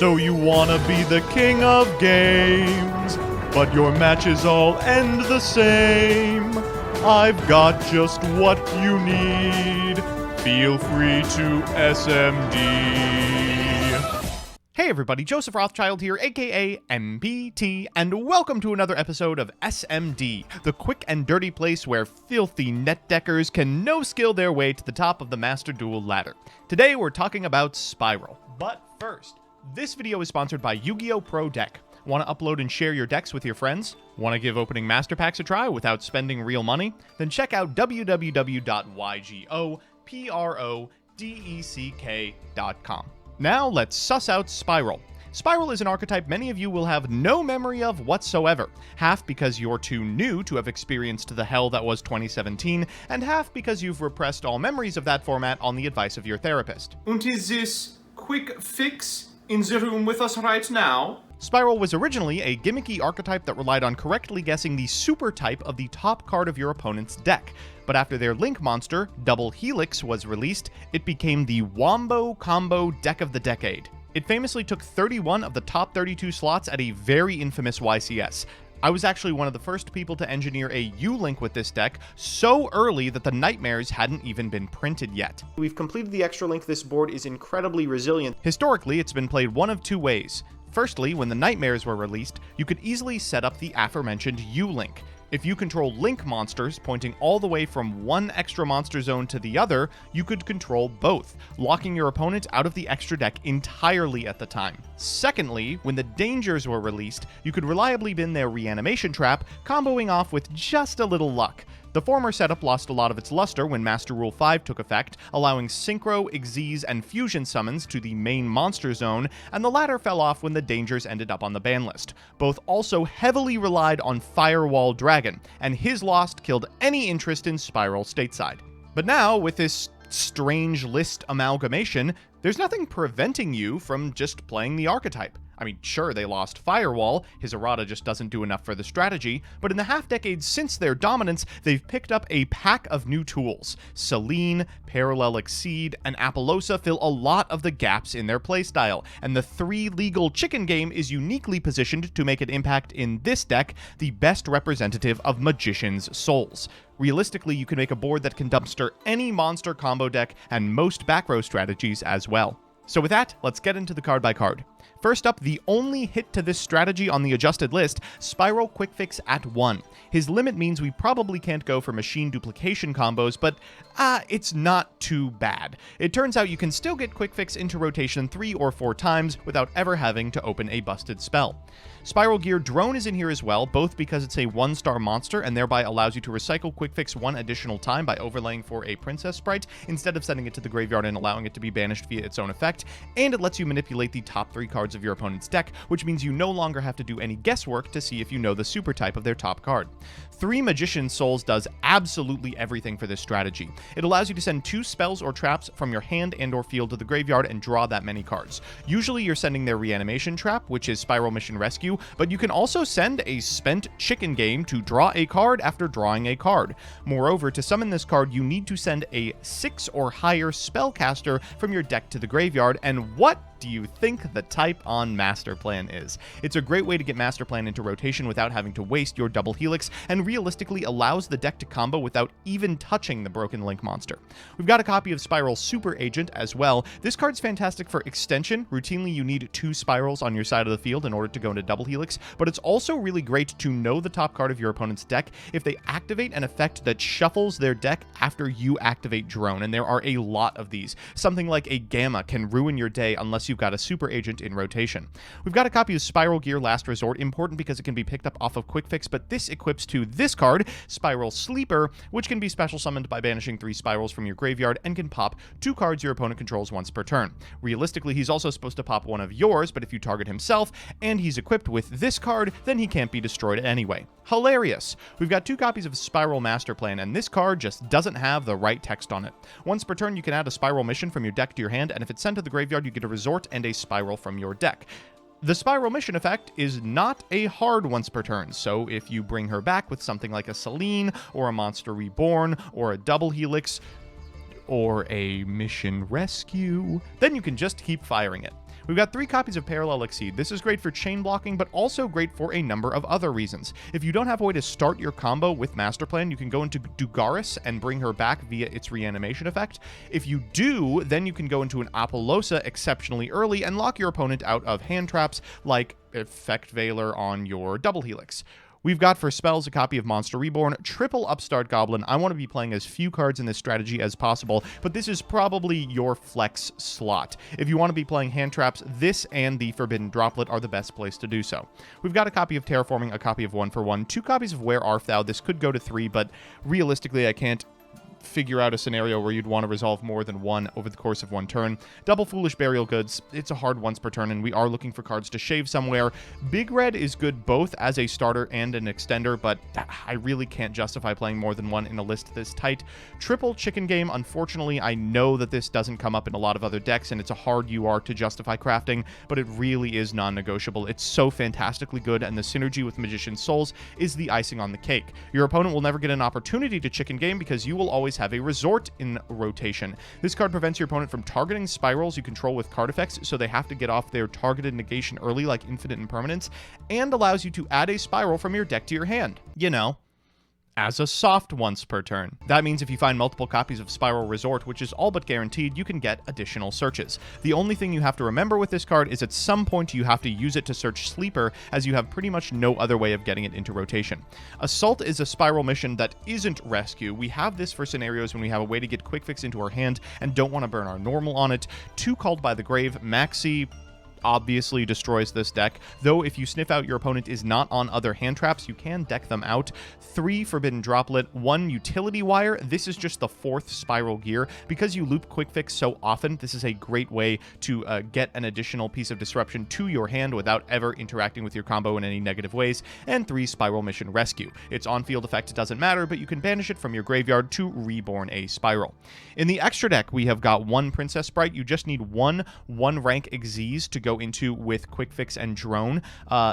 So you wanna be the king of games, but your matches all end the same. I've got just what you need. Feel free to SMD. Hey everybody, Joseph Rothschild here, aka MPT, and welcome to another episode of SMD, the quick and dirty place where filthy netdeckers can no-skill their way to the top of the Master Duel ladder. Today we're talking about SPYRAL. But first, this video is sponsored by Yugioh Pro Deck. Want to upload and share your decks with your friends? Want to give opening master packs a try without spending real money? Then check out www.yugiohprodeck.com. Now let's suss out SPYRAL. SPYRAL is an archetype many of you will have no memory of whatsoever, half because you're too new to have experienced the hell that was 2017, and half because you've repressed all memories of that format on the advice of your therapist. And is this quick fix in the room with us right now? SPYRAL was originally a gimmicky archetype that relied on correctly guessing the super type of the top card of your opponent's deck. But after their Link monster, Double Helix, was released, it became the Wombo Combo Deck of the Decade. It famously took 31 of the top 32 slots at a very infamous YCS. I was actually one of the first people to engineer a U-Link with this deck so early that the Nightmares hadn't even been printed yet. We've completed the extra link. This board is incredibly resilient. Historically, it's been played one of two ways. Firstly, when the Nightmares were released, you could easily set up the aforementioned U-Link. If you control Link monsters pointing all the way from one extra monster zone to the other, you could control both, locking your opponent out of the extra deck entirely at the time. Secondly, when the Dangers were released, you could reliably bin their Reanimation Trap, comboing off with just a little luck. The former setup lost a lot of its luster when Master Rule 5 took effect, allowing Synchro, Xyz, and Fusion summons to the main monster zone, and the latter fell off when the Dangers ended up on the ban list. Both also heavily relied on Firewall Dragon, and his loss killed any interest in SPYRAL stateside. But now, with this strange list amalgamation, there's nothing preventing you from just playing the archetype. I mean, sure, they lost Firewall, his errata just doesn't do enough for the strategy, but in the half-decade since their dominance, they've picked up a pack of new tools. Selene, Parallel Exceed, and Appaloosa fill a lot of the gaps in their playstyle, and the 3 legal chicken game is uniquely positioned to make an impact in this deck, the best representative of Magician's Souls. Realistically, you can make a board that can dumpster any monster combo deck and most back row strategies as well. So with that, let's get into the card by card. First up, the only hit to this strategy on the adjusted list, SPYRAL Quick Fix at 1. His limit means we probably can't go for machine duplication combos, but it's not too bad. It turns out you can still get Quick Fix into rotation 3 or 4 times without ever having to open a busted spell. SPYRAL Gear Drone is in here as well, both because it's a 1-star monster and thereby allows you to recycle Quick Fix 1 additional time by overlaying for a princess sprite instead of sending it to the graveyard and allowing it to be banished via its own effect, and it lets you manipulate the top 3 cards of your opponent's deck, which means you no longer have to do any guesswork to see if you know the super type of their top card. 3 Magician's Souls does absolutely everything for this strategy. It allows you to send 2 spells or traps from your hand and or field to the graveyard and draw that many cards. Usually you're sending their Reanimation Trap, which is SPYRAL Mission Rescue, but you can also send a Spent Chicken Game to draw a card after drawing a card. Moreover, to summon this card, you need to send a 6 or higher spellcaster from your deck to the graveyard, and what do you think the type on Master Plan is? It's a great way to get Master Plan into rotation without having to waste your Double Helix, and realistically allows the deck to combo without even touching the broken Link monster. We've got a copy of SPYRAL Super Agent as well. This card's fantastic for extension. Routinely you need 2 Spirals on your side of the field in order to go into Double Helix, but it's also really great to know the top card of your opponent's deck if they activate an effect that shuffles their deck after you activate Drone, and there are a lot of these. Something like a Gamma can ruin your day unless you've got a Super Agent in rotation. We've got a copy of SPYRAL Gear Last Resort, important because it can be picked up off of Quick Fix, but this equips to this card, SPYRAL Sleeper, which can be special summoned by banishing 3 Spirals from your graveyard and can pop 2 cards your opponent controls once per turn. Realistically, he's also supposed to pop one of yours, but if you target himself and he's equipped with this card, then he can't be destroyed anyway. Hilarious! We've got 2 copies of SPYRAL Master Plan, and this card just doesn't have the right text on it. Once per turn, you can add a SPYRAL mission from your deck to your hand, and if it's sent to the graveyard, you get a resort and a Spiral from your deck. The SPYRAL mission effect is not a hard once per turn, so if you bring her back with something like a Selene, or a Monster Reborn, or a Double Helix, or a mission rescue, then you can just keep firing it. We've got 3 copies of Parallel Exceed. This is great for chain blocking, but also great for a number of other reasons. If you don't have a way to start your combo with Master Plan, you can go into Dugaris and bring her back via its reanimation effect. If you do, then you can go into an Apollosa exceptionally early and lock your opponent out of hand traps like Effect Veiler on your Double Helix. We've got for spells a copy of Monster Reborn, triple Upstart Goblin. I want to be playing as few cards in this strategy as possible, but this is probably your flex slot. If you want to be playing hand traps, this and the Forbidden Droplet are the best place to do so. We've got a copy of Terraforming, a copy of 1-for-1, 2 copies of Where Art Thou. This could go to 3, but realistically I can't figure out a scenario where you'd want to resolve more than 1 over the course of 1 turn. Double Foolish Burial Goods, it's a hard once per turn, and we are looking for cards to shave somewhere. Big Red is good both as a starter and an extender, but I really can't justify playing more than 1 in a list this tight. Triple Chicken Game, unfortunately, I know that this doesn't come up in a lot of other decks, and it's a hard UR to justify crafting, but it really is non-negotiable. It's so fantastically good, and the synergy with Magician's Souls is the icing on the cake. Your opponent will never get an opportunity to Chicken Game because you will always have a Resort in rotation. This card prevents your opponent from targeting spirals you control with card effects, so they have to get off their targeted negation early like Infinite Impermanence, and allows you to add a spiral from your deck to your hand. You know, as a soft once per turn. That means if you find multiple copies of Spiral Resort, which is all but guaranteed, you can get additional searches. The only thing you have to remember with this card is at some point you have to use it to search Sleeper, as you have pretty much no other way of getting it into rotation. Assault is a spiral mission that isn't rescue. We have this for scenarios when we have a way to get Quick Fix into our hand and don't want to burn our normal on it. 2 Called by the Grave, Maxi obviously destroys this deck, though if you sniff out your opponent is not on other hand traps, you can deck them out. 3 Forbidden Droplet, 1 Utility Wire. This is just the 4th Spiral Gear. Because you loop Quick Fix so often, this is a great way to get an additional piece of disruption to your hand without ever interacting with your combo in any negative ways. And 3 Spiral Mission Rescue. Its on-field effect doesn't matter, but you can banish it from your graveyard to reborn a Spiral. In the extra deck, we have got 1 Princess Sprite. You just need 1 rank Xyz to go into with Quick Fix and Drone.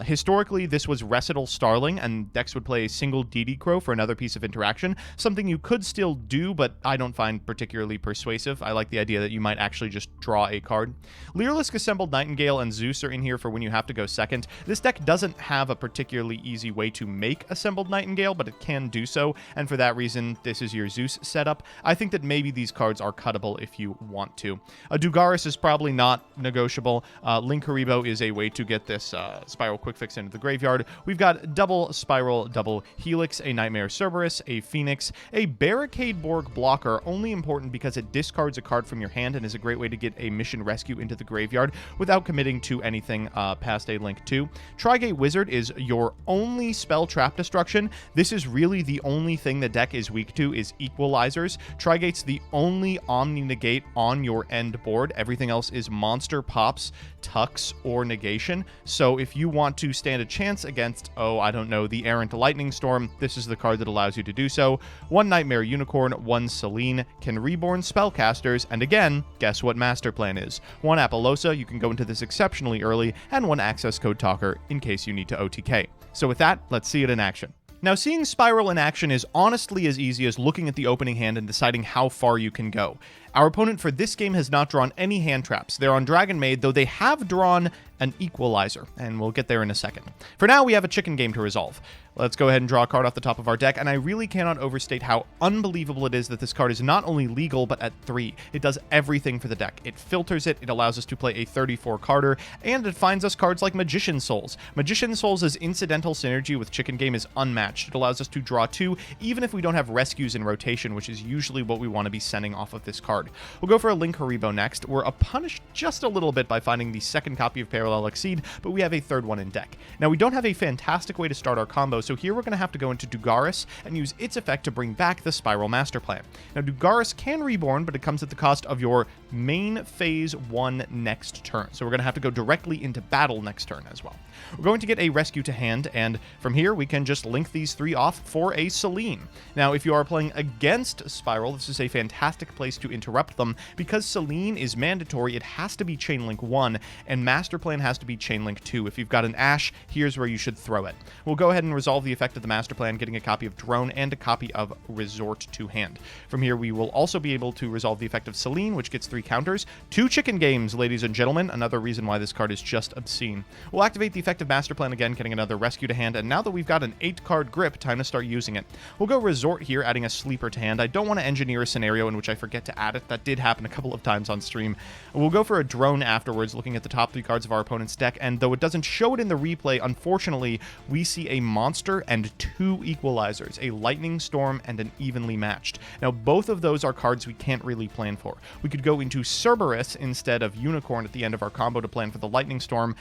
Historically, this was Recital Starling, and decks would play a single DD Crow for another piece of interaction, something you could still do, but I don't find particularly persuasive. I like the idea that you might actually just draw a card. Lyrilisc Assembled Nightingale and Zeus are in here for when you have to go second. This deck doesn't have a particularly easy way to make Assembled Nightingale, but it can do so, and for that reason, this is your Zeus setup. I think that maybe these cards are cuttable if you want to. A Dugaris is probably not negotiable. Link Haribo is a way to get this Spiral Quick Fix into the graveyard. We've got double Spiral, double Helix, a Nightmare Cerberus, a Phoenix, a Barricade Borg blocker, only important because it discards a card from your hand and is a great way to get a Mission Rescue into the graveyard without committing to anything past a Link 2. Trigate Wizard is your only spell trap destruction. This is really the only thing the deck is weak to is Equalizers. Trigate's the only Omni Negate on your end board. Everything else is monster pops, tucks, or negation. So if you want to stand a chance against, I don't know, the Errant Lightning Storm, this is the card that allows you to do so. 1 Nightmare Unicorn, 1 Selene, can reborn spellcasters, and again, guess what Master Plan is? 1 Apollosa, you can go into this exceptionally early, and 1 Access Code Talker in case you need to OTK. So with that, let's see it in action. Now, seeing Spiral in action is honestly as easy as looking at the opening hand and deciding how far you can go. Our opponent for this game has not drawn any hand traps. They're on Dragon Maid, though they have drawn an Equalizer, and we'll get there in a second. For now, we have a chicken game to resolve. Let's go ahead and draw a card off the top of our deck, and I really cannot overstate how unbelievable it is that this card is not only legal, but at 3. It does everything for the deck. It filters it, it allows us to play a 34-carder, and it finds us cards like Magician's Souls. Magician's Souls' incidental synergy with Chicken Game is unmatched. It allows us to draw 2, even if we don't have rescues in rotation, which is usually what we want to be sending off of this card. We'll go for a Link Haribo next. We're punished just a little bit by finding the second copy of Parallel Exceed, but we have a third one in deck. Now, we don't have a fantastic way to start our combo, so here we're going to have to go into Dugaris and use its effect to bring back the Spiral Master Plan. Now, Dugaris can reborn, but it comes at the cost of your main phase 1 next turn, so we're going to have to go directly into battle next turn as well. We're going to get a rescue to hand, and from here we can just link these 3 off for a Selene. Now, if you are playing against Spiral, this is a fantastic place to interrupt them. Because Selene is mandatory, it has to be Chainlink 1, and Master Plan plan has to be Chain Link 2. If you've got an Ash, here's where you should throw it. We'll go ahead and resolve the effect of the master plan, getting a copy of Drone and a copy of Resort to hand. From here, we will also be able to resolve the effect of Celine, which gets 3 counters. 2 chicken games, ladies and gentlemen. Another reason why this card is just obscene. We'll activate the effect of master plan again, getting another rescue to hand, and now that we've got an 8-card grip, time to start using it. We'll go Resort here, adding a sleeper to hand. I don't want to engineer a scenario in which I forget to add it. That did happen a couple of times on stream. We'll go for a Drone afterwards, looking at the top 3 cards of our opponent's deck, and though it doesn't show it in the replay, unfortunately, we see a monster and 2 equalizers, a Lightning Storm and an Evenly Matched. Now, both of those are cards we can't really plan for. We could go into Cerberus instead of Unicorn at the end of our combo to plan for the Lightning Storm.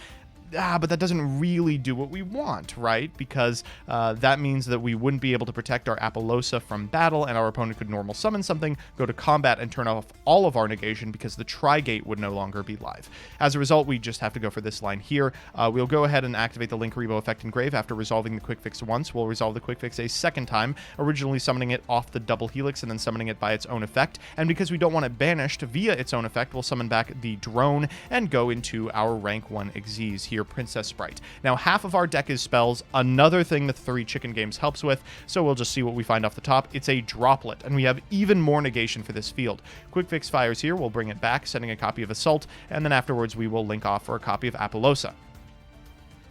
But that doesn't really do what we want, right? Because that means that we wouldn't be able to protect our Appaloosa from battle, and our opponent could normal summon something, go to combat, and turn off all of our negation because the Tri-Gate would no longer be live. As a result, we just have to go for this line here. We'll go ahead and activate the Link Rebo effect in Grave after resolving the Quick Fix once. We'll resolve the Quick Fix a second time, originally summoning it off the double Helix and then summoning it by its own effect. And because we don't want it banished via its own effect, we'll summon back the Drone and go into our rank 1 Xyz here. Princess Sprite. Now, half of our deck is spells, another thing that 3 chicken games helps with, so we'll just see what we find off the top. It's a Droplet, and we have even more negation for this field. Quick Fix fires here, we'll bring it back, sending a copy of Assault, and then afterwards we will link off for a copy of Appaloosa.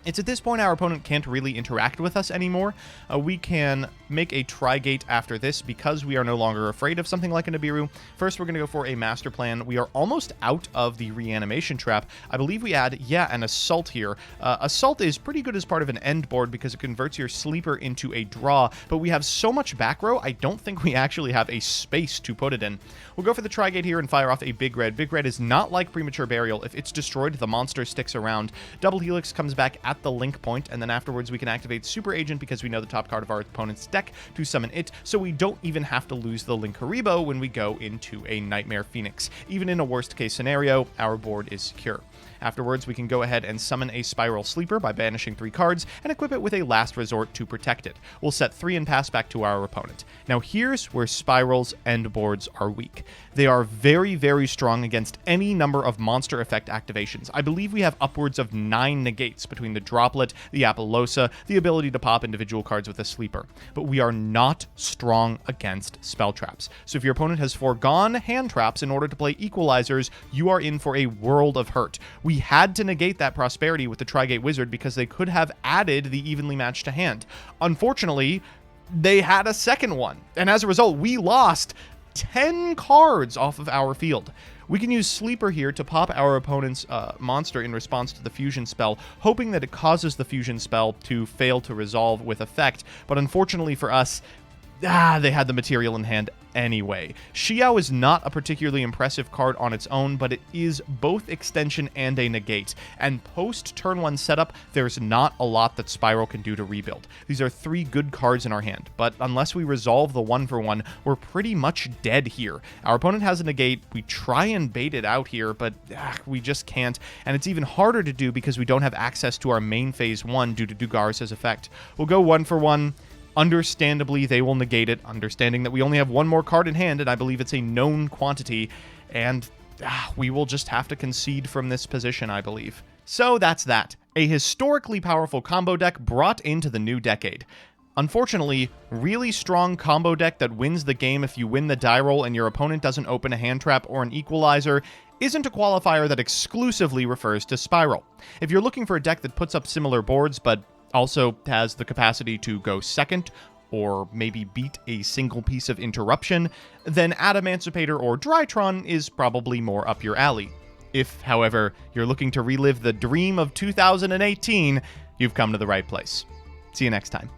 It's at this point our opponent can't really interact with us anymore. We can make a Tri-Gate after this because we are no longer afraid of something like a Nibiru. First, we're going to go for a Master Plan. We are almost out of the Reanimation Trap. I believe we add, an Assault here. Assault is pretty good as part of an end board because it converts your Sleeper into a draw, but we have so much back row, I don't think we actually have a space to put it in. We'll go for the Tri-Gate here and fire off a Big Red. Big Red is not like Premature Burial. If it's destroyed, the monster sticks around. Double Helix comes back at the link point, and then afterwards we can activate Super Agent because we know the top card of our opponent's deck to summon it, so we don't even have to lose the Link Haribo when we go into a Nightmare Phoenix. Even in a worst case scenario, our board is secure. Afterwards, we can go ahead and summon a Spiral Sleeper by banishing 3 cards and equip it with a Last Resort to protect it. We'll set 3 and pass back to our opponent. Now here's where Spiral's end boards are weak. They are very, very strong against any number of monster effect activations. I believe we have upwards of 9 negates between the Droplet, the Appaloosa, the ability to pop individual cards with a Sleeper. But we are not strong against spell traps. So if your opponent has foregone hand traps in order to play equalizers, you are in for a world of hurt. We had to negate that prosperity with the Tri-Gate Wizard because they could have added the Evenly Matched to hand. Unfortunately, they had a second one, and as a result, we lost 10 cards off of our field. We can use Sleeper here to pop our opponent's monster in response to the fusion spell, hoping that it causes the fusion spell to fail to resolve with effect, but unfortunately for us, they had the material in hand anyway. Xiao is not a particularly impressive card on its own, but it is both extension and a negate, and post turn 1 setup, there's not a lot that Spiral can do to rebuild. These are 3 good cards in our hand, but unless we resolve the 1-for-1, we're pretty much dead here. Our opponent has a negate, we try and bait it out here, but we just can't, and it's even harder to do because we don't have access to our main phase 1 due to Dugaris' effect. We'll go 1-for-1. Understandably, they will negate it, understanding that we only have 1 more card in hand, and I believe it's a known quantity, and we will just have to concede from this position, I believe. So that's that. A historically powerful combo deck brought into the new decade. Unfortunately, really strong combo deck that wins the game if you win the die roll and your opponent doesn't open a hand trap or an equalizer isn't a qualifier that exclusively refers to Spiral. If you're looking for a deck that puts up similar boards, but also has the capacity to go second, or maybe beat a single piece of interruption, then Adamancipator or Drytron is probably more up your alley. If, however, you're looking to relive the dream of 2018, you've come to the right place. See you next time.